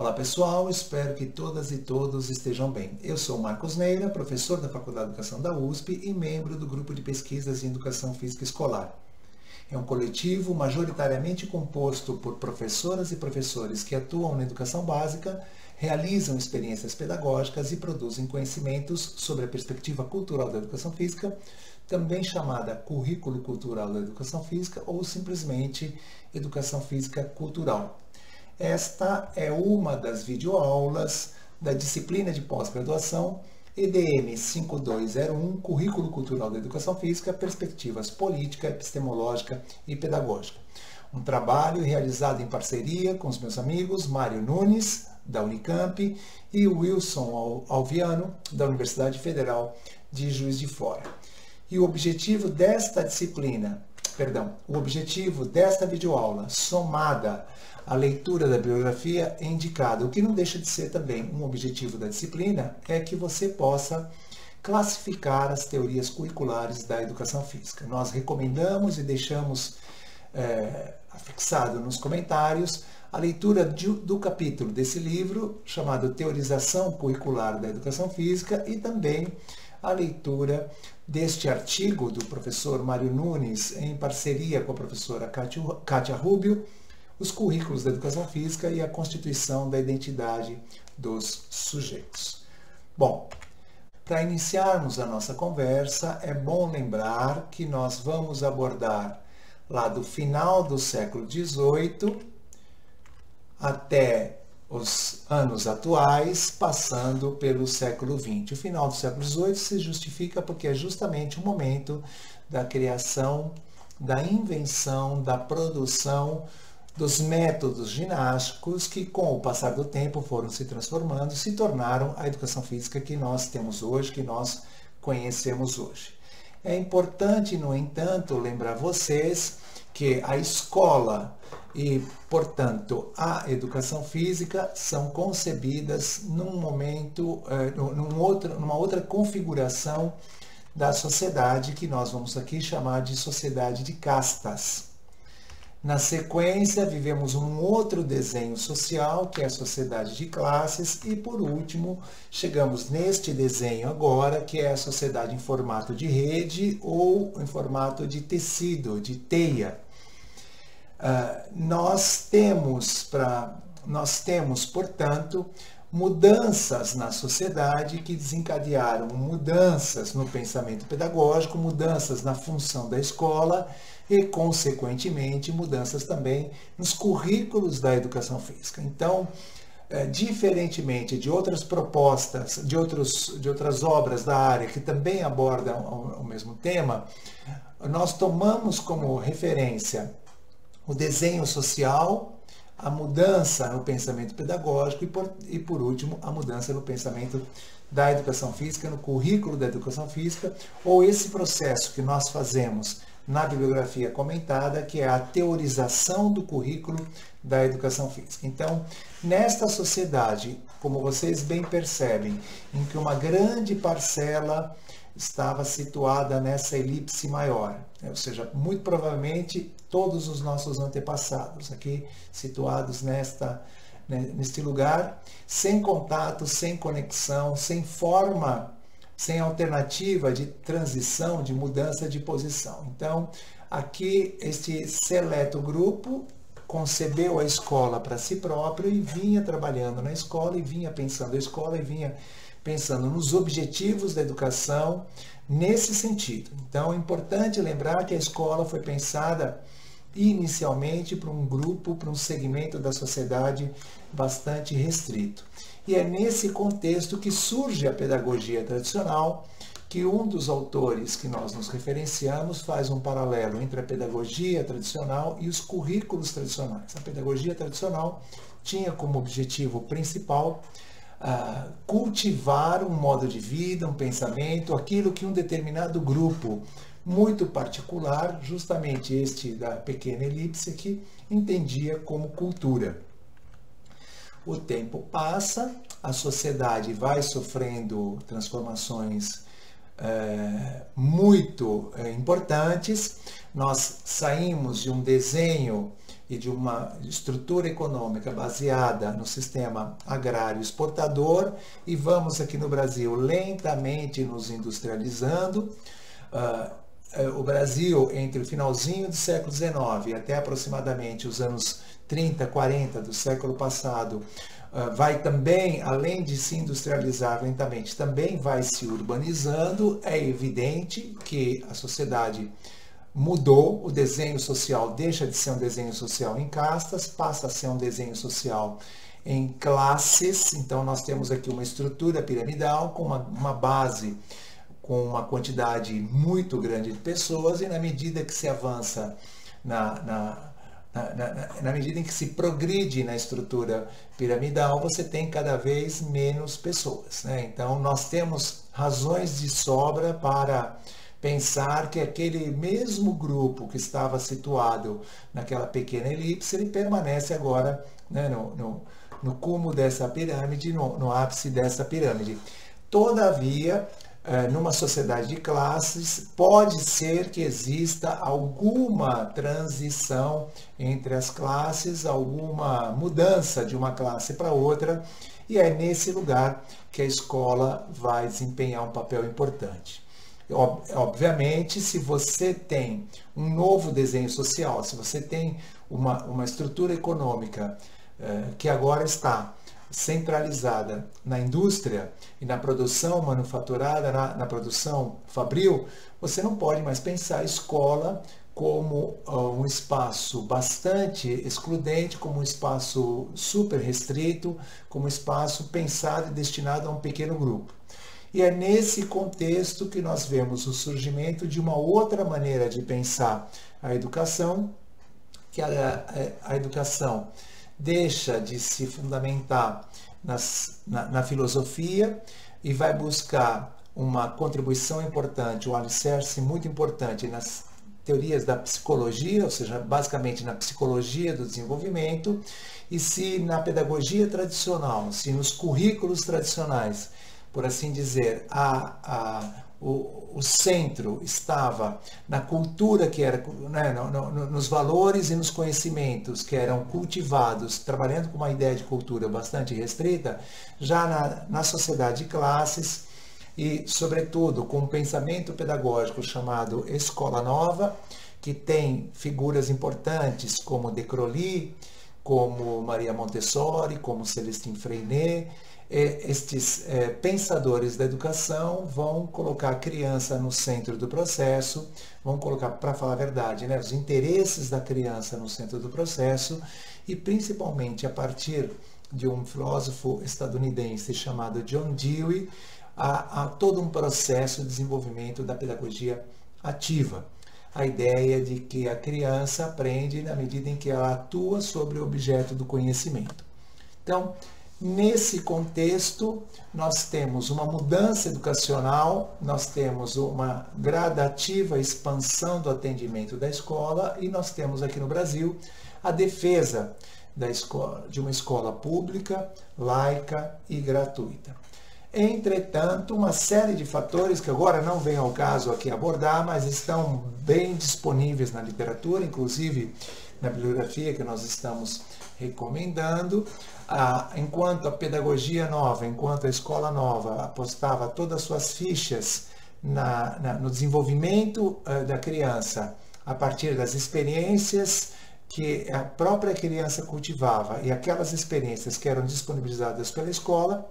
Olá pessoal, espero que todas e todos estejam bem. Eu sou Marcos Neira, professor da Faculdade de Educação da USP e membro do Grupo de Pesquisas em Educação Física Escolar. É um coletivo majoritariamente composto por professoras e professores que atuam na educação básica, realizam experiências pedagógicas e produzem conhecimentos sobre a perspectiva cultural da educação física, também chamada Currículo Cultural da Educação Física ou simplesmente Educação Física Cultural. Esta é uma das videoaulas da disciplina de pós-graduação EDM 5201, Currículo Cultural da Educação Física, Perspectivas Política, Epistemológica e Pedagógica. Um trabalho realizado em parceria com os meus amigos Mário Nunes, da Unicamp, e Wilson Alviano, da Universidade Federal de Juiz de Fora. E o objetivo desta videoaula, somada à leitura da bibliografia, é indicado. O que não deixa de ser também um objetivo da disciplina é que você possa classificar as teorias curriculares da educação física. Nós recomendamos e deixamos afixado nos comentários a leitura do capítulo desse livro, chamado Teorização Curricular da Educação Física, e também a leitura deste artigo do professor Mário Nunes, em parceria com a professora Kátia Rubio, Os Currículos da Educação Física e a Constituição da Identidade dos Sujeitos. Bom, para iniciarmos a nossa conversa, é bom lembrar que nós vamos abordar lá do final do século XVIII até os anos atuais, passando pelo século XX. O final do século XVIII se justifica porque é justamente o momento da criação, da invenção, da produção dos métodos ginásticos que, com o passar do tempo, foram se transformando e se tornaram a educação física que nós temos hoje, que nós conhecemos hoje. É importante, no entanto, lembrar vocês que a escola e, portanto, a educação física são concebidas num momento, numa outra configuração da sociedade que nós vamos aqui chamar de sociedade de castas. Na sequência, vivemos um outro desenho social, que é a sociedade de classes, e por último, chegamos neste desenho agora, que é a sociedade em formato de rede ou em formato de tecido, de teia. Nós temos, portanto, mudanças na sociedade que desencadearam mudanças no pensamento pedagógico, mudanças na função da escola e, consequentemente, mudanças também nos currículos da educação física. Então, diferentemente de outras propostas, de outras obras da área que também abordam o mesmo tema, nós tomamos como referência o desenho social, a mudança no pensamento pedagógico e, por último, a mudança no pensamento da educação física, no currículo da educação física, ou esse processo que nós fazemos na bibliografia comentada, que é a teorização do currículo da educação física. Então, nesta sociedade, como vocês bem percebem, em que uma grande parcela estava situada nessa elipse maior, ou seja, muito provavelmente todos os nossos antepassados aqui situados neste lugar, sem contato, sem conexão, sem forma, sem alternativa de transição, de mudança de posição. Então, aqui este seleto grupo concebeu a escola para si próprio e vinha trabalhando na escola, e vinha pensando a escola, e vinha pensando nos objetivos da educação nesse sentido. Então, é importante lembrar que a escola foi pensada inicialmente para um grupo, para um segmento da sociedade bastante restrito. E é nesse contexto que surge a pedagogia tradicional, que um dos autores que nós nos referenciamos faz um paralelo entre a pedagogia tradicional e os currículos tradicionais. A pedagogia tradicional tinha como objetivo principal cultivar um modo de vida, um pensamento, aquilo que um determinado grupo muito particular, justamente este da pequena elipse aqui, entendia como cultura. O tempo passa, a sociedade vai sofrendo transformações muito importantes. Nós saímos de um desenho e de uma estrutura econômica baseada no sistema agrário exportador, e vamos aqui no Brasil lentamente nos industrializando. O Brasil, entre o finalzinho do século XIX até aproximadamente os anos 30, 40 do século passado, vai também, além de se industrializar lentamente, também vai se urbanizando. É evidente que a sociedade mudou, o desenho social deixa de ser um desenho social em castas, passa a ser um desenho social em classes. Então nós temos aqui uma estrutura piramidal com uma base, com uma quantidade muito grande de pessoas, e na medida que se avança na medida em que se progride na estrutura piramidal, você tem cada vez menos pessoas, né? Então, nós temos razões de sobra para pensar que aquele mesmo grupo que estava situado naquela pequena elipse, ele permanece agora, né, no cume dessa pirâmide, no ápice dessa pirâmide. Todavia, numa sociedade de classes, pode ser que exista alguma transição entre as classes, alguma mudança de uma classe para outra, e é nesse lugar que a escola vai desempenhar um papel importante. Obviamente, se você tem um novo desenho social, se você tem uma estrutura econômica que agora está centralizada na indústria e na produção manufaturada, na produção fabril, você não pode mais pensar a escola como um espaço bastante excludente, como um espaço super restrito, como um espaço pensado e destinado a um pequeno grupo. E é nesse contexto que nós vemos o surgimento de uma outra maneira de pensar a educação, que a educação deixa de se fundamentar na filosofia e vai buscar uma contribuição importante, um alicerce muito importante nas teorias da psicologia, ou seja, basicamente na psicologia do desenvolvimento. E se na pedagogia tradicional, se nos currículos tradicionais, por assim dizer, o centro estava na cultura que era, né, nos valores e nos conhecimentos que eram cultivados, trabalhando com uma ideia de cultura bastante restrita, já na sociedade de classes e, sobretudo, com um pensamento pedagógico chamado Escola Nova, que tem figuras importantes como De Crowley, como Maria Montessori, como Celestine Freinet. Estes pensadores da educação vão colocar a criança no centro do processo, vão colocar, para falar a verdade, né, os interesses da criança no centro do processo, e principalmente a partir de um filósofo estadunidense chamado John Dewey, há todo um processo de desenvolvimento da pedagogia ativa. A ideia de que a criança aprende na medida em que ela atua sobre o objeto do conhecimento. Então, nesse contexto, nós temos uma mudança educacional, nós temos uma gradativa expansão do atendimento da escola, e nós temos aqui no Brasil a defesa de uma escola pública, laica e gratuita. Entretanto, uma série de fatores que agora não vem ao caso aqui abordar, mas estão bem disponíveis na literatura, inclusive na bibliografia que nós estamos recomendando. Enquanto a pedagogia nova, enquanto a escola nova apostava todas as suas fichas no desenvolvimento da criança a partir das experiências que a própria criança cultivava e aquelas experiências que eram disponibilizadas pela escola,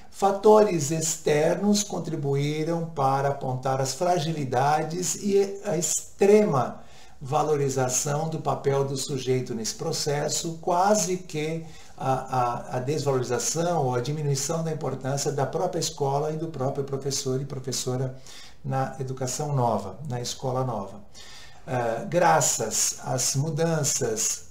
fatores externos contribuíram para apontar as fragilidades e a extrema valorização do papel do sujeito nesse processo, quase que a desvalorização ou a diminuição da importância da própria escola e do próprio professor e professora na educação nova, na escola nova. Graças às mudanças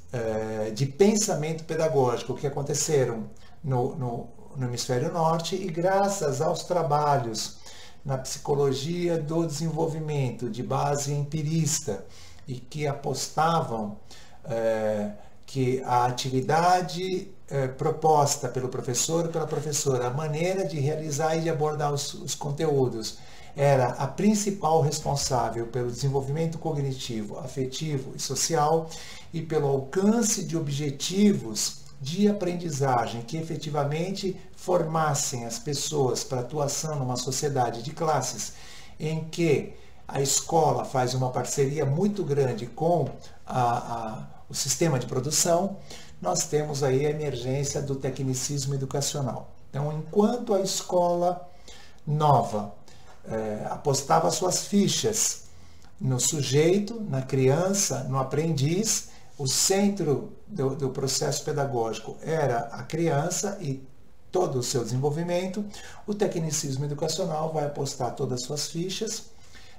de pensamento pedagógico que aconteceram no Hemisfério Norte, e graças aos trabalhos na psicologia do desenvolvimento de base empirista, e que apostavam que a atividade proposta pelo professor e pela professora, a maneira de realizar e de abordar os conteúdos, era a principal responsável pelo desenvolvimento cognitivo, afetivo e social e pelo alcance de objetivos de aprendizagem que efetivamente formassem as pessoas para atuação numa sociedade de classes em que a escola faz uma parceria muito grande com o sistema de produção, nós temos aí a emergência do tecnicismo educacional. Então, enquanto a escola nova apostava suas fichas no sujeito, na criança, no aprendiz, o centro do processo pedagógico era a criança e todo o seu desenvolvimento, o tecnicismo educacional vai apostar todas as suas fichas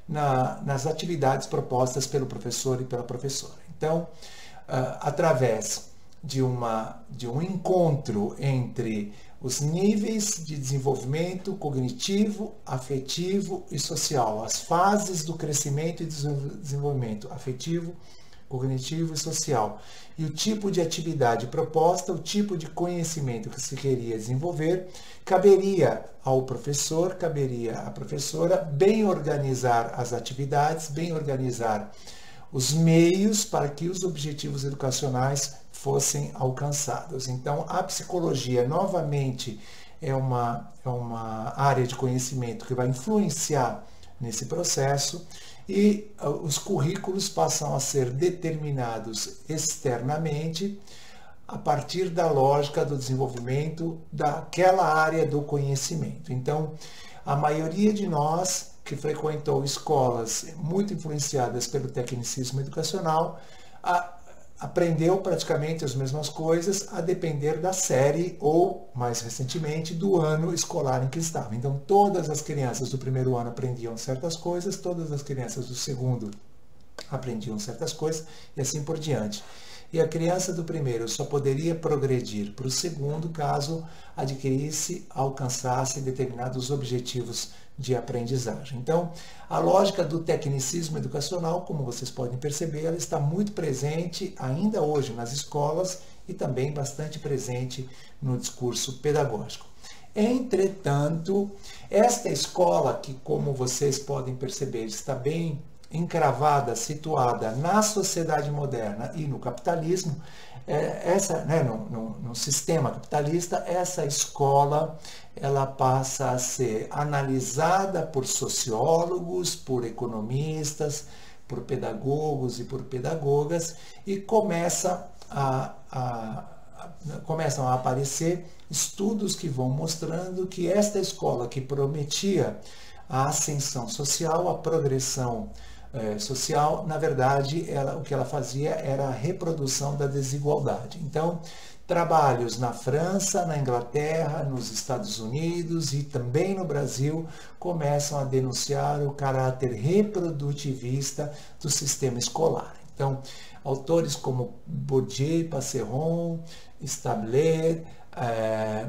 nas atividades propostas pelo professor e pela professora. Então, através de um encontro entre os níveis de desenvolvimento cognitivo, afetivo e social, as fases do crescimento e desenvolvimento afetivo, cognitivo e social, e o tipo de atividade proposta, o tipo de conhecimento que se queria desenvolver, caberia ao professor, caberia à professora bem organizar as atividades, bem organizar os meios para que os objetivos educacionais fossem alcançados. Então, a psicologia, novamente, é uma área de conhecimento que vai influenciar nesse processo e os currículos passam a ser determinados externamente a partir da lógica do desenvolvimento daquela área do conhecimento. Então, a maioria de nós que frequentou escolas muito influenciadas pelo tecnicismo educacional aprendeu praticamente as mesmas coisas a depender da série ou, mais recentemente, do ano escolar em que estava. Então, todas as crianças do primeiro ano aprendiam certas coisas, todas as crianças do segundo aprendiam certas coisas e assim por diante. E a criança do primeiro só poderia progredir para o segundo caso adquirisse, alcançasse determinados objetivos de aprendizagem. Então, a lógica do tecnicismo educacional, como vocês podem perceber, ela está muito presente ainda hoje nas escolas e também bastante presente no discurso pedagógico. Entretanto, esta escola, que como vocês podem perceber, está bem encravada, situada na sociedade moderna e no capitalismo, no sistema capitalista, essa escola ela passa a ser analisada por sociólogos, por economistas, por pedagogos e por pedagogas e começam a aparecer estudos que vão mostrando que esta escola que prometia a ascensão social, a progressão social, na verdade, o que ela fazia era a reprodução da desigualdade. Então, trabalhos na França, na Inglaterra, nos Estados Unidos e também no Brasil começam a denunciar o caráter reprodutivista do sistema escolar. Então, autores como Bourdieu, Passeron, Stabler,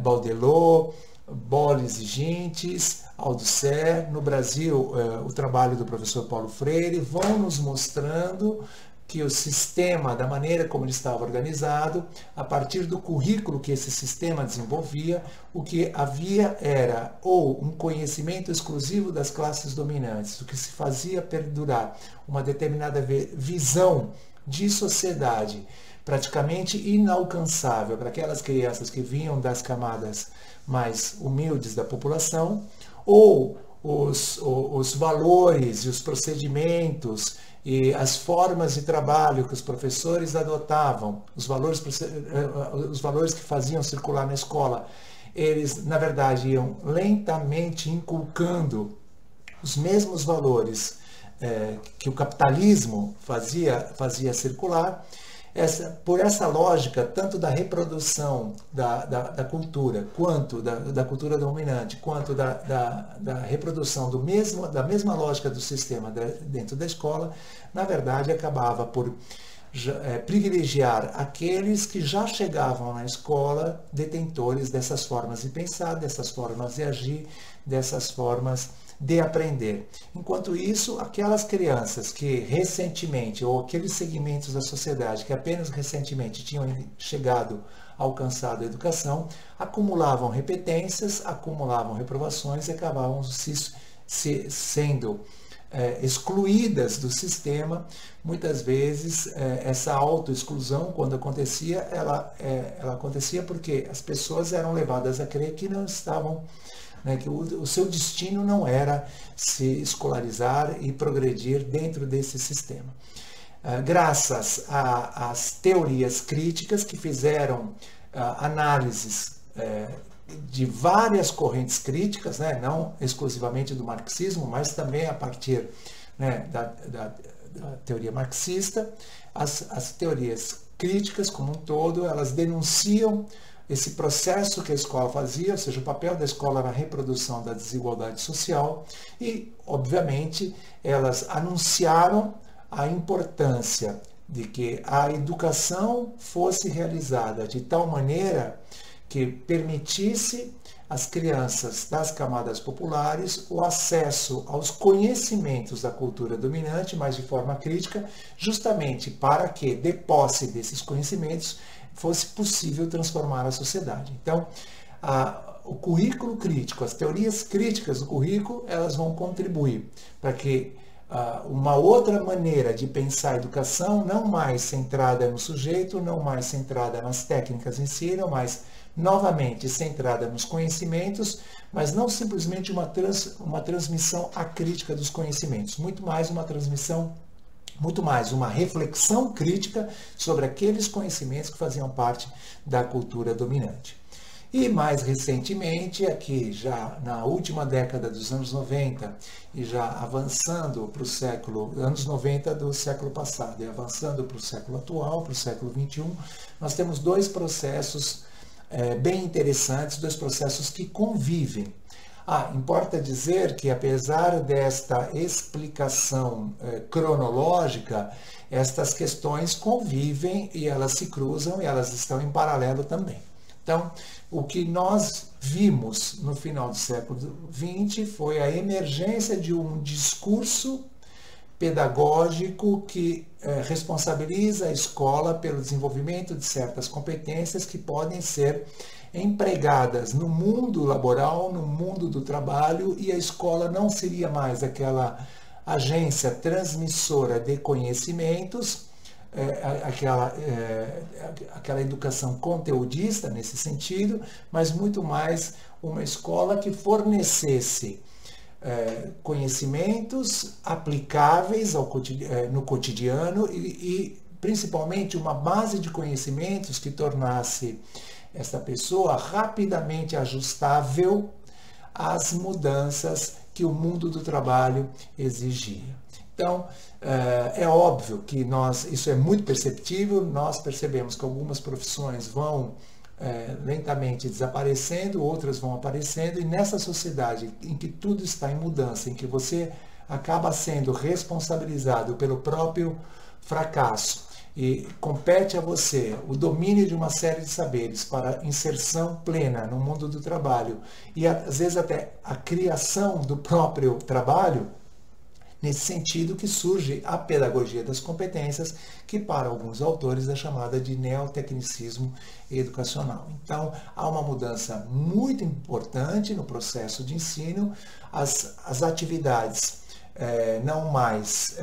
Baudelot, Boles e Gintes, Althusser, no Brasil, o trabalho do professor Paulo Freire, vão nos mostrando que o sistema, da maneira como ele estava organizado, a partir do currículo que esse sistema desenvolvia, o que havia era ou um conhecimento exclusivo das classes dominantes, o que se fazia perdurar uma determinada visão de sociedade praticamente inalcançável para aquelas crianças que vinham das camadas mais humildes da população, ou os valores e os procedimentos e as formas de trabalho que os professores adotavam, os valores que faziam circular na escola, eles, na verdade, iam lentamente inculcando os mesmos valores que o capitalismo fazia circular. Por essa lógica, tanto da reprodução da cultura, quanto da cultura dominante, quanto da reprodução da mesma lógica do sistema dentro da escola, na verdade acabava por privilegiar aqueles que já chegavam na escola detentores dessas formas de pensar, dessas formas de agir, dessas formas de aprender. Enquanto isso, aquelas crianças que recentemente, ou aqueles segmentos da sociedade que apenas recentemente tinham alcançado a educação, acumulavam repetências, acumulavam reprovações e acabavam se sendo excluídas do sistema. Muitas vezes essa autoexclusão, quando acontecia, ela acontecia porque as pessoas eram levadas a crer que não estavam, que o seu destino não era se escolarizar e progredir dentro desse sistema. Graças às teorias críticas que fizeram análises de várias correntes críticas, não exclusivamente do marxismo, mas também a partir da teoria marxista, as teorias críticas como um todo, elas denunciam esse processo que a escola fazia, ou seja, o papel da escola na reprodução da desigualdade social e, obviamente, elas anunciaram a importância de que a educação fosse realizada de tal maneira que permitisse às crianças das camadas populares o acesso aos conhecimentos da cultura dominante, mas de forma crítica, justamente para que, de posse desses conhecimentos, fosse possível transformar a sociedade. Então, o currículo crítico, as teorias críticas do currículo, elas vão contribuir para que uma outra maneira de pensar a educação, não mais centrada no sujeito, não mais centrada nas técnicas em si, não mais novamente centrada nos conhecimentos, mas não simplesmente uma transmissão acrítica dos conhecimentos, muito mais uma reflexão crítica sobre aqueles conhecimentos que faziam parte da cultura dominante. E mais recentemente, aqui já na última década dos anos 90 e já avançando para o anos 90 do século passado e avançando para o século atual, para o século XXI, nós temos dois processos bem interessantes, dois processos que convivem. Importa dizer que, apesar desta explicação cronológica, estas questões convivem e elas se cruzam e elas estão em paralelo também. Então, o que nós vimos no final do século XX foi a emergência de um discurso pedagógico que responsabiliza a escola pelo desenvolvimento de certas competências que podem ser empregadas no mundo laboral, no mundo do trabalho, e a escola não seria mais aquela agência transmissora de conhecimentos, aquela educação conteudista nesse sentido, mas muito mais uma escola que fornecesse conhecimentos aplicáveis no cotidiano e principalmente uma base de conhecimentos que tornasse esta pessoa rapidamente ajustável às mudanças que o mundo do trabalho exigia. Então, é óbvio que isso é muito perceptível, nós percebemos que algumas profissões vão lentamente desaparecendo, outras vão aparecendo, e nessa sociedade em que tudo está em mudança, em que você acaba sendo responsabilizado pelo próprio fracasso e compete a você o domínio de uma série de saberes para inserção plena no mundo do trabalho e às vezes até a criação do próprio trabalho, nesse sentido que surge a pedagogia das competências, que para alguns autores é chamada de neotecnicismo educacional. Então, há uma mudança muito importante no processo de ensino, as atividades não mais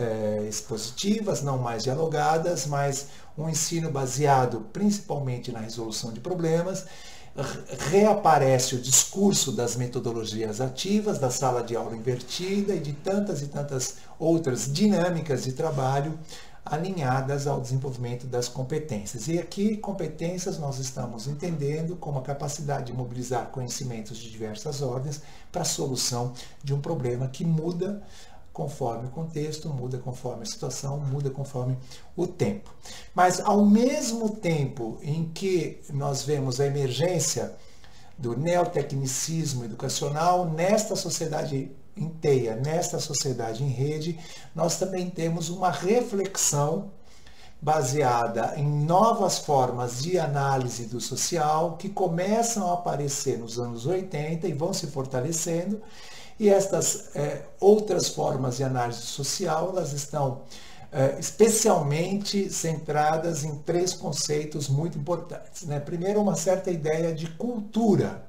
expositivas, não mais dialogadas, mas um ensino baseado principalmente na resolução de problemas. Reaparece o discurso das metodologias ativas, da sala de aula invertida e de tantas e tantas outras dinâmicas de trabalho alinhadas ao desenvolvimento das competências. E aqui, competências, nós estamos entendendo como a capacidade de mobilizar conhecimentos de diversas ordens para a solução de um problema que muda conforme o contexto, muda conforme a situação, muda conforme o tempo. Mas, ao mesmo tempo em que nós vemos a emergência do neotecnicismo educacional nesta sociedade inteira, nesta sociedade em rede, nós também temos uma reflexão baseada em novas formas de análise do social que começam a aparecer nos anos 80 e vão se fortalecendo. E estas outras formas de análise social, elas estão especialmente centradas em três conceitos muito importantes. Primeiro, uma certa ideia de cultura,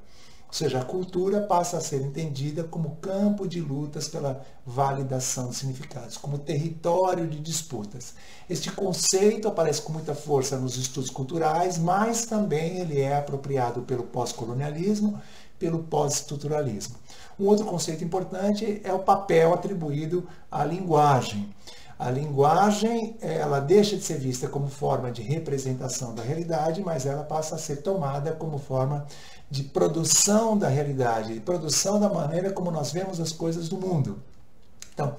ou seja, a cultura passa a ser entendida como campo de lutas pela validação de significados, como território de disputas. Este conceito aparece com muita força nos estudos culturais, mas também ele é apropriado pelo pós-colonialismo, pelo pós-estruturalismo. Um outro conceito importante é o papel atribuído à linguagem. A linguagem, ela deixa de ser vista como forma de representação da realidade, mas ela passa a ser tomada como forma de produção da realidade, de produção da maneira como nós vemos as coisas do mundo. Então,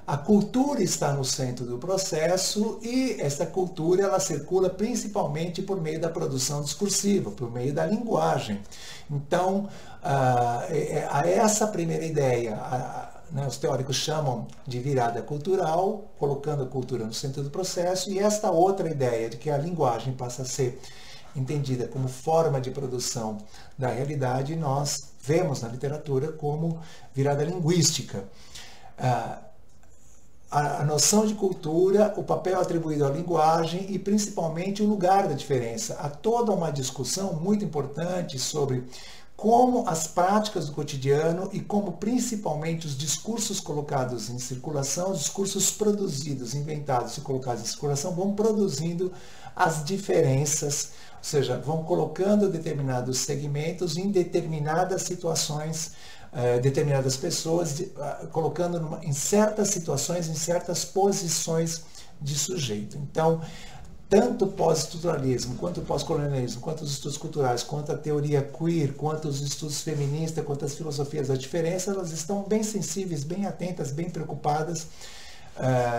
a cultura está no centro do processo e essa cultura ela circula principalmente por meio da produção discursiva, por meio da linguagem. Então, essa primeira ideia, os teóricos chamam de virada cultural, colocando a cultura no centro do processo, e esta outra ideia de que a linguagem passa a ser entendida como forma de produção da realidade, nós vemos na literatura como virada linguística. A noção de cultura, o papel atribuído à linguagem e principalmente o lugar da diferença. Há toda uma discussão muito importante sobre como as práticas do cotidiano e como principalmente os discursos colocados em circulação, os discursos produzidos, inventados e colocados em circulação vão produzindo as diferenças, ou seja, vão colocando determinados segmentos em determinadas situações, determinadas pessoas, colocando em certas situações, em certas posições de sujeito. Então, tanto o pós-estruturalismo, quanto o pós-colonialismo, quanto os estudos culturais, quanto a teoria queer, quanto os estudos feministas, quanto as filosofias da diferença, elas estão bem sensíveis, bem atentas, bem preocupadas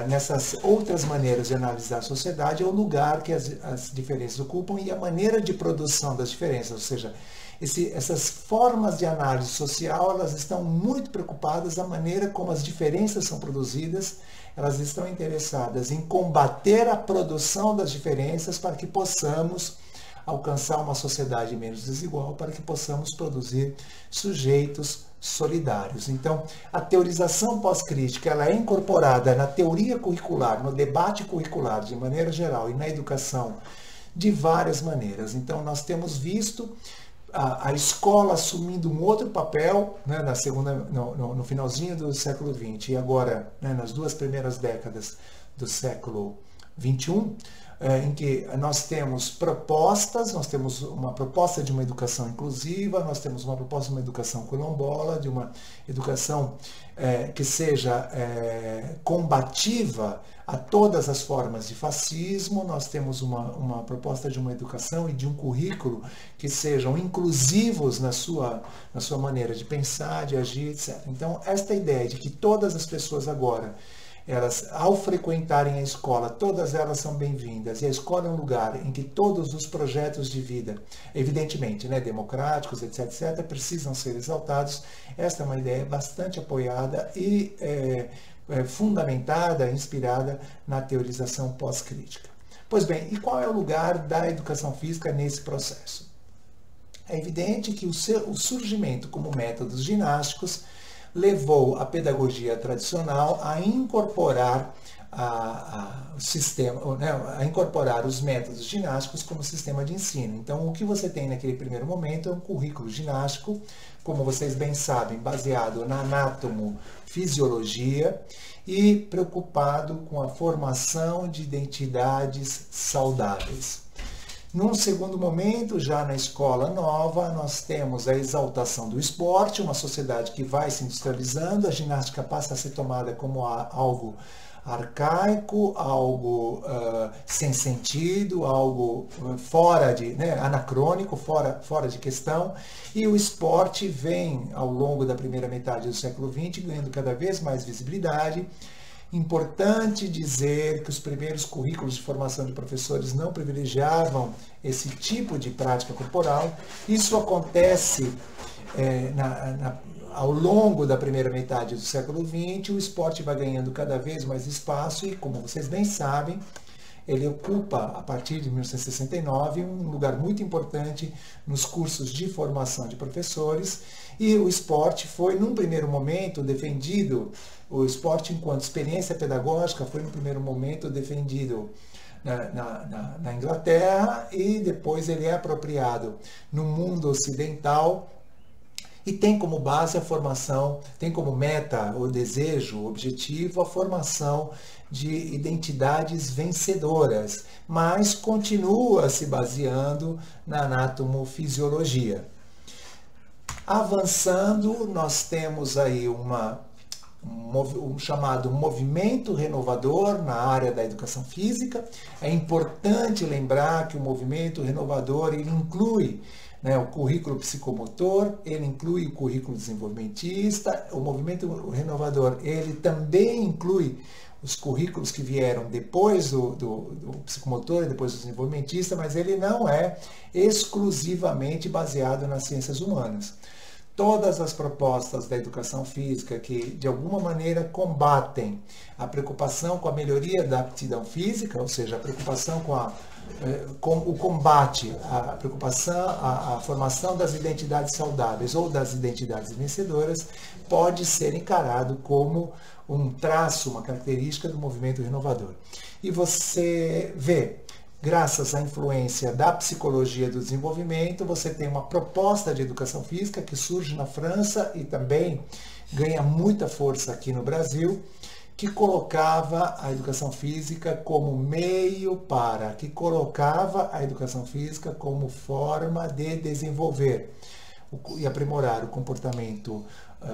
nessas outras maneiras de analisar a sociedade, é o lugar que as diferenças ocupam e a maneira de produção das diferenças, ou seja, essas formas de análise social, elas estão muito preocupadas da maneira como as diferenças são produzidas, elas estão interessadas em combater a produção das diferenças para que possamos alcançar uma sociedade menos desigual, para que possamos produzir sujeitos solidários. Então, a teorização pós-crítica ela é incorporada na teoria curricular, no debate curricular de maneira geral e na educação de várias maneiras. Então, nós temos visto a escola assumindo um outro papel, né, no finalzinho do século XX e agora, né, nas duas primeiras décadas do século XXI, em que nós temos propostas, nós temos uma proposta de uma educação inclusiva, nós temos uma proposta de uma educação quilombola, de uma educação que seja combativa a todas as formas de fascismo, nós temos uma proposta de uma educação e de um currículo que sejam inclusivos na sua maneira de pensar, de agir, etc. Então, esta ideia de que todas as pessoas agora, elas, ao frequentarem a escola, todas elas são bem-vindas, e a escola é um lugar em que todos os projetos de vida, evidentemente, né, democráticos, etc., precisam ser exaltados. Esta é uma ideia bastante apoiada e fundamentada, inspirada na teorização pós-crítica. Pois bem, e qual é o lugar da educação física nesse processo? É evidente que o surgimento como métodos ginásticos levou a pedagogia tradicional a incorporar o sistema, né, a incorporar os métodos ginásticos como sistema de ensino. Então, o que você tem naquele primeiro momento é um currículo ginástico, como vocês bem sabem, baseado na anatomofisiologia e preocupado com a formação de identidades saudáveis. Num segundo momento, já na escola nova, nós temos a exaltação do esporte, uma sociedade que vai se industrializando, a ginástica passa a ser tomada como algo arcaico, algo sem sentido, algo fora de, né, anacrônico, fora de questão, e o esporte vem, ao longo da primeira metade do século XX, ganhando cada vez mais visibilidade. Importante dizer que os primeiros currículos de formação de professores não privilegiavam esse tipo de prática corporal. Isso acontece ao longo da primeira metade do século XX, o esporte vai ganhando cada vez mais espaço e, como vocês bem sabem, ele ocupa, a partir de 1969, um lugar muito importante nos cursos de formação de professores, e o esporte foi, num primeiro momento, defendido, o esporte enquanto experiência pedagógica foi, num primeiro momento, defendido na Inglaterra, e depois ele é apropriado no mundo ocidental e tem como base a formação, tem como meta, o desejo, o objetivo, a formação de identidades vencedoras, mas continua se baseando na anatomofisiologia. Avançando, nós temos aí um chamado movimento renovador na área da educação física. É importante lembrar que o movimento renovador ele inclui, né, o currículo psicomotor, ele inclui o currículo desenvolvimentista. O movimento renovador ele também inclui os currículos que vieram depois do psicomotor e depois do desenvolvimentista, mas ele não é exclusivamente baseado nas ciências humanas. Todas as propostas da educação física que, de alguma maneira, combatem a preocupação com a melhoria da aptidão física, ou seja, a preocupação com o combate, a preocupação, a formação das identidades saudáveis ou das identidades vencedoras, pode ser encarado como um traço, uma característica do movimento renovador. E você vê, graças à influência da psicologia do desenvolvimento, você tem uma proposta de educação física que surge na França e também ganha muita força aqui no Brasil, que colocava a educação física como meio para, que colocava a educação física como forma de desenvolver e aprimorar o comportamento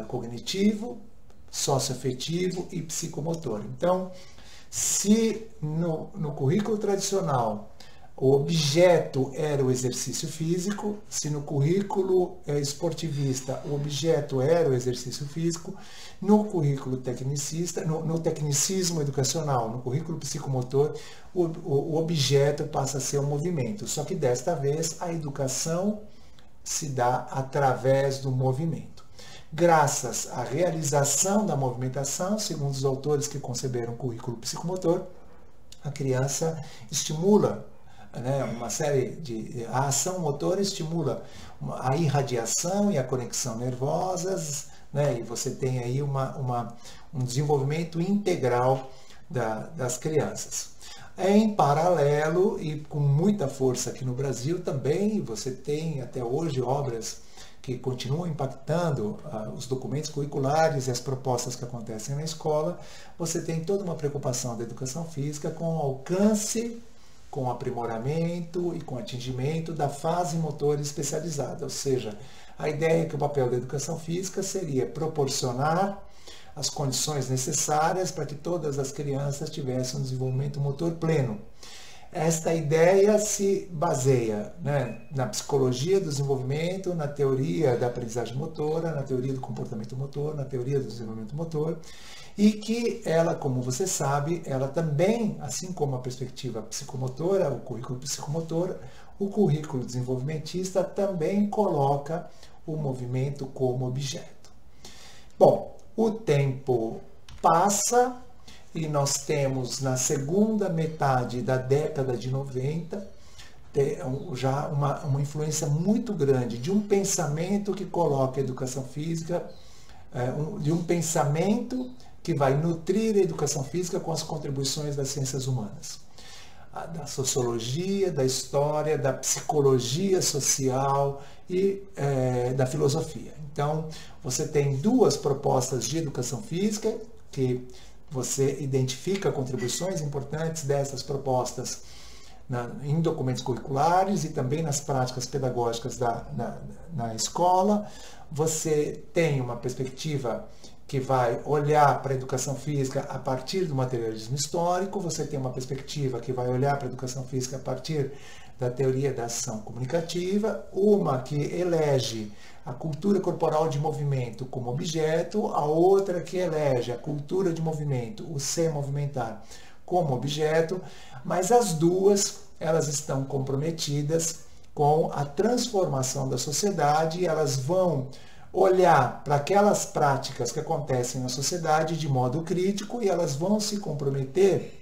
cognitivo, socioafetivo e psicomotor. Então, se no currículo tradicional o objeto era o exercício físico, se no currículo esportivista o objeto era o exercício físico, no currículo tecnicista, no tecnicismo educacional, no currículo psicomotor, o objeto passa a ser o movimento. Só que desta vez a educação se dá através do movimento. Graças à realização da movimentação, segundo os autores que conceberam o currículo psicomotor, a criança estimula, né, uma série de... A ação motora estimula a irradiação e a conexão nervosas, né, e você tem aí um desenvolvimento integral das crianças. Em paralelo, e com muita força aqui no Brasil também, você tem até hoje obras que continuam impactando os documentos curriculares e as propostas que acontecem na escola. Você tem toda uma preocupação da educação física com o alcance, com o aprimoramento e com o atingimento da fase motora especializada. Ou seja, a ideia é que o papel da educação física seria proporcionar as condições necessárias para que todas as crianças tivessem um desenvolvimento motor pleno. Esta ideia se baseia, né, na psicologia do desenvolvimento, na teoria da aprendizagem motora, na teoria do comportamento motor, na teoria do desenvolvimento motor, e que ela, como você sabe, ela também, assim como a perspectiva psicomotora, o currículo psicomotor, o currículo desenvolvimentista também coloca o movimento como objeto. Bom, o tempo passa e nós temos na segunda metade da década de 90 já uma influência muito grande de um pensamento que coloca a educação física, de um pensamento que vai nutrir a educação física com as contribuições das ciências humanas, da sociologia, da história, da psicologia social e da filosofia. Então, você tem duas propostas de educação física que você identifica contribuições importantes dessas propostas em documentos curriculares e também nas práticas pedagógicas na escola. Você tem uma perspectiva que vai olhar para a educação física a partir do materialismo histórico, você tem uma perspectiva que vai olhar para a educação física a partir da teoria da ação comunicativa, uma que elege a cultura corporal de movimento como objeto, a outra que elege a cultura de movimento, o se movimentar, como objeto, mas as duas elas estão comprometidas com a transformação da sociedade e elas vão olhar para aquelas práticas que acontecem na sociedade de modo crítico e elas vão se comprometer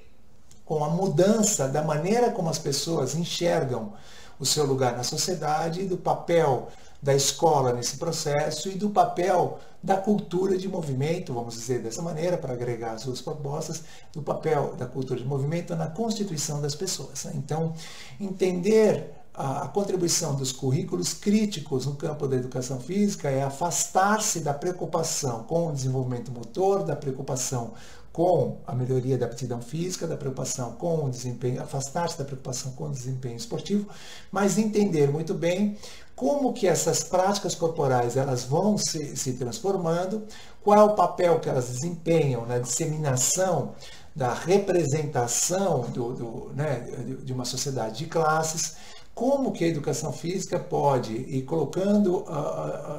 com a mudança da maneira como as pessoas enxergam o seu lugar na sociedade, do papel da escola nesse processo e do papel da cultura de movimento, vamos dizer dessa maneira, para agregar as suas propostas, do papel da cultura de movimento na constituição das pessoas. Então, entender a contribuição dos currículos críticos no campo da educação física é afastar-se da preocupação com o desenvolvimento motor, da preocupação com a melhoria da aptidão física, da preocupação com o desempenho, afastar-se da preocupação com o desempenho esportivo, mas entender muito bem como que essas práticas corporais elas vão se transformando, qual é o papel que elas desempenham na disseminação da representação de uma sociedade de classes, como que a educação física pode ir colocando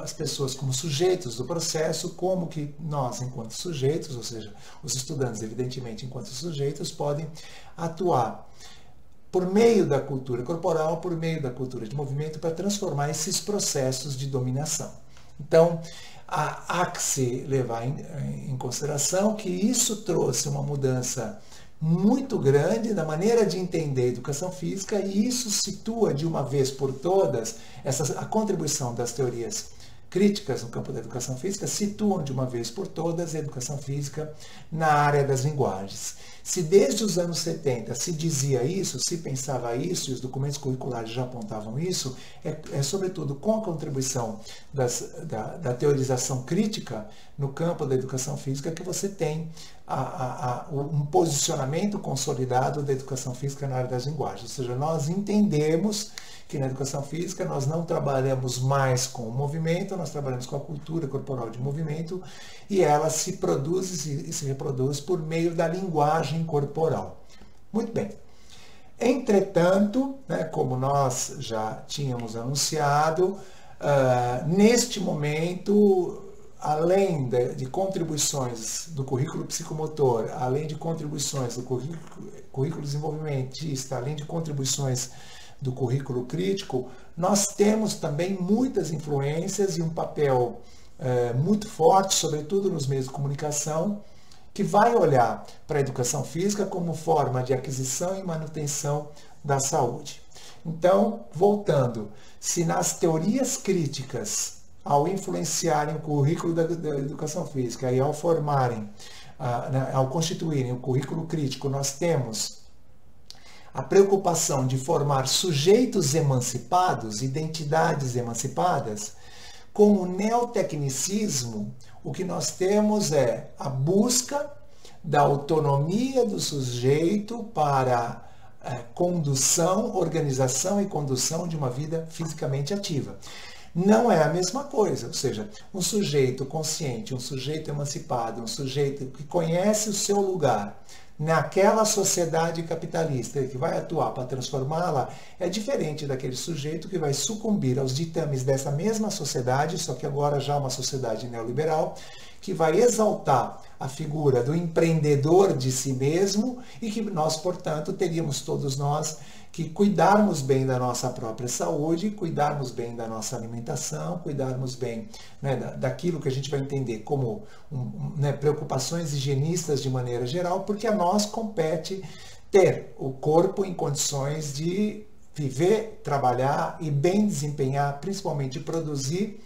as pessoas como sujeitos do processo, como que nós, enquanto sujeitos, ou seja, os estudantes, evidentemente, enquanto sujeitos, podem atuar por meio da cultura corporal, por meio da cultura de movimento, para transformar esses processos de dominação. Então, há que se levar em consideração que isso trouxe uma mudança muito grande na maneira de entender a educação física, e isso situa de uma vez por todas a contribuição das teorias críticas no campo da educação física, situam de uma vez por todas a educação física na área das linguagens. Se desde os anos 70 se dizia isso, se pensava isso, e os documentos curriculares já apontavam isso, é sobretudo com a contribuição da teorização crítica no campo da educação física que você tem um posicionamento consolidado da educação física na área das linguagens. Ou seja, nós entendemos que na educação física nós não trabalhamos mais com o movimento, nós trabalhamos com a cultura corporal de movimento, e ela se produz e se reproduz por meio da linguagem corporal. Muito bem. Entretanto, como nós já tínhamos anunciado, neste momento, além de contribuições do currículo psicomotor, além de contribuições do currículo desenvolvimentista, além de contribuições do currículo crítico, nós temos também muitas influências e um papel muito forte, sobretudo nos meios de comunicação, que vai olhar para a educação física como forma de aquisição e manutenção da saúde. Então, voltando, se nas teorias críticas, ao influenciarem o currículo da educação física e ao formarem, ao constituírem o currículo crítico, nós temos a preocupação de formar sujeitos emancipados, identidades emancipadas, com o neotecnicismo, o que nós temos é a busca da autonomia do sujeito para condução, organização e condução de uma vida fisicamente ativa. Não é a mesma coisa, ou seja, um sujeito consciente, um sujeito emancipado, um sujeito que conhece o seu lugar naquela sociedade capitalista que vai atuar para transformá-la, é diferente daquele sujeito que vai sucumbir aos ditames dessa mesma sociedade, só que agora já uma sociedade neoliberal, que vai exaltar a figura do empreendedor de si mesmo, e que nós, portanto, teríamos todos nós que cuidarmos bem da nossa própria saúde, cuidarmos bem da nossa alimentação, cuidarmos bem daquilo que a gente vai entender como preocupações higienistas de maneira geral, porque a nós compete ter o corpo em condições de viver, trabalhar e bem desempenhar, principalmente produzir,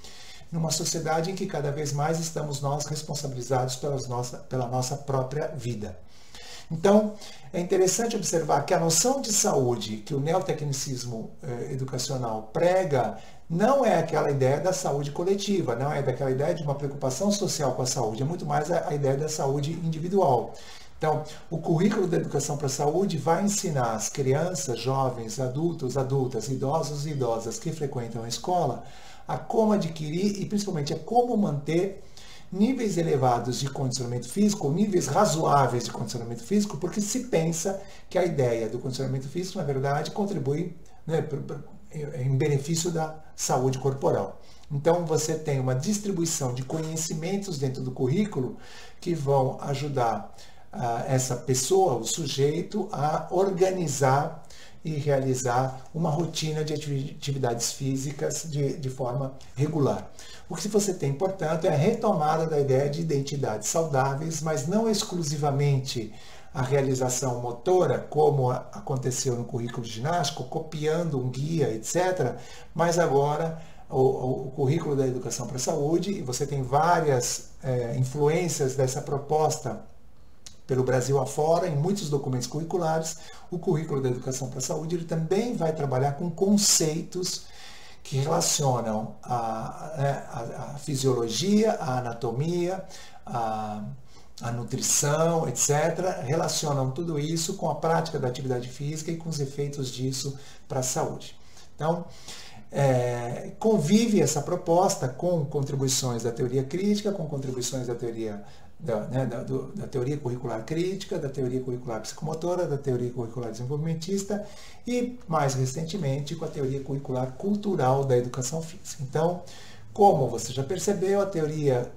numa sociedade em que cada vez mais estamos nós responsabilizados pela nossa própria vida. Então, é interessante observar que a noção de saúde que o neotecnicismo educacional prega não é aquela ideia da saúde coletiva, não é daquela ideia de uma preocupação social com a saúde, é muito mais a ideia da saúde individual. Então, o currículo da educação para a saúde vai ensinar as crianças, jovens, adultos, adultas, idosos e idosas que frequentam a escola a como adquirir e principalmente a como manter níveis elevados de condicionamento físico, ou níveis razoáveis de condicionamento físico, porque se pensa que a ideia do condicionamento físico, na verdade, contribui em benefício da saúde corporal. Então, você tem uma distribuição de conhecimentos dentro do currículo que vão ajudar essa pessoa, o sujeito, a organizar e realizar uma rotina de atividades físicas de forma regular. O que você tem, portanto, é a retomada da ideia de identidades saudáveis, mas não exclusivamente a realização motora, como aconteceu no currículo ginástico, copiando um guia, etc., mas agora o currículo da educação para a saúde, e você tem várias influências dessa proposta pelo Brasil afora, em muitos documentos curriculares, o currículo da educação para a saúde ele também vai trabalhar com conceitos que relacionam a fisiologia, a anatomia, a nutrição, etc., relacionam tudo isso com a prática da atividade física e com os efeitos disso para a saúde. Então, convive essa proposta com contribuições da teoria crítica, com contribuições da teoria da teoria curricular crítica, da teoria curricular psicomotora, da teoria curricular desenvolvimentista e, mais recentemente, com a teoria curricular cultural da educação física. Então, como você já percebeu, a teoria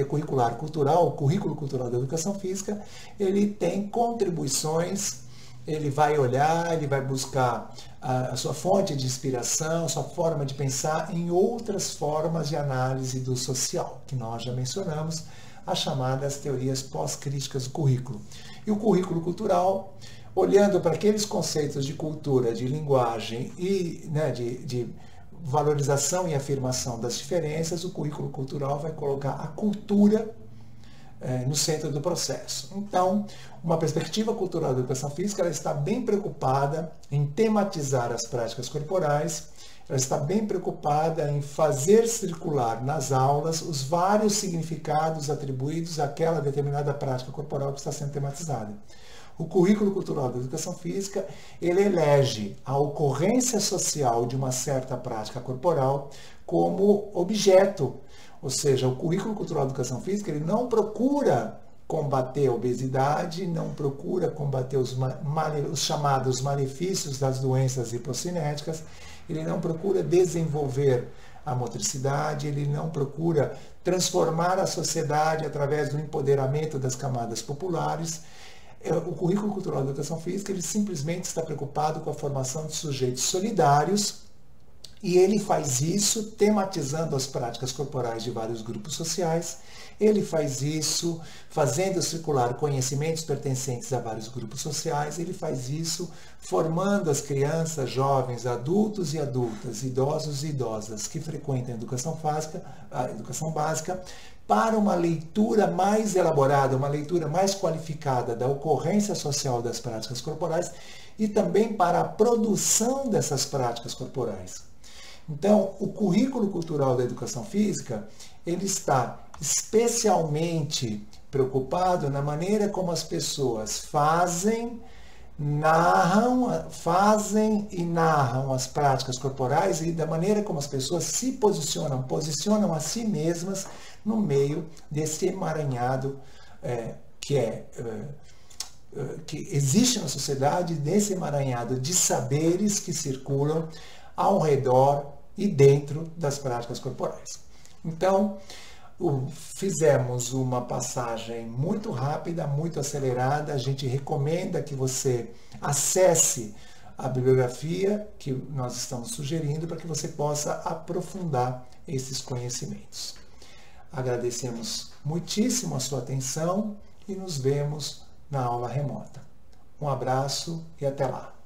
curricular cultural, o currículo cultural da educação física, ele tem contribuições, ele vai olhar, ele vai buscar a sua fonte de inspiração, a sua forma de pensar em outras formas de análise do social, que nós já mencionamos, as chamadas teorias pós-críticas do currículo. E o currículo cultural, olhando para aqueles conceitos de cultura, de linguagem e de valorização e afirmação das diferenças, o currículo cultural vai colocar a cultura no centro do processo. Então, uma perspectiva cultural da educação física ela está bem preocupada em tematizar as práticas corporais, ela está bem preocupada em fazer circular nas aulas os vários significados atribuídos àquela determinada prática corporal que está sendo tematizada. O currículo cultural da educação física, ele elege a ocorrência social de uma certa prática corporal como objeto. Ou seja, o currículo cultural da educação física, ele não procura combater a obesidade, não procura combater os chamados malefícios das doenças hipocinéticas, ele não procura desenvolver a motricidade, ele não procura transformar a sociedade através do empoderamento das camadas populares. O currículo cultural da educação física, ele simplesmente está preocupado com a formação de sujeitos solidários e ele faz isso tematizando as práticas corporais de vários grupos sociais, ele faz isso fazendo circular conhecimentos pertencentes a vários grupos sociais, ele faz isso formando as crianças, jovens, adultos e adultas, idosos e idosas que frequentam a educação básica para uma leitura mais elaborada, uma leitura mais qualificada da ocorrência social das práticas corporais e também para a produção dessas práticas corporais. Então, o currículo cultural da educação física, ele está especialmente preocupado na maneira como as pessoas fazem e narram as práticas corporais e da maneira como as pessoas se posicionam a si mesmas no meio desse emaranhado que existe na sociedade, desse emaranhado de saberes que circulam ao redor e dentro das práticas corporais. Então, fizemos uma passagem muito rápida, muito acelerada. A gente recomenda que você acesse a bibliografia que nós estamos sugerindo para que você possa aprofundar esses conhecimentos. Agradecemos muitíssimo a sua atenção e nos vemos na aula remota. Um abraço e até lá!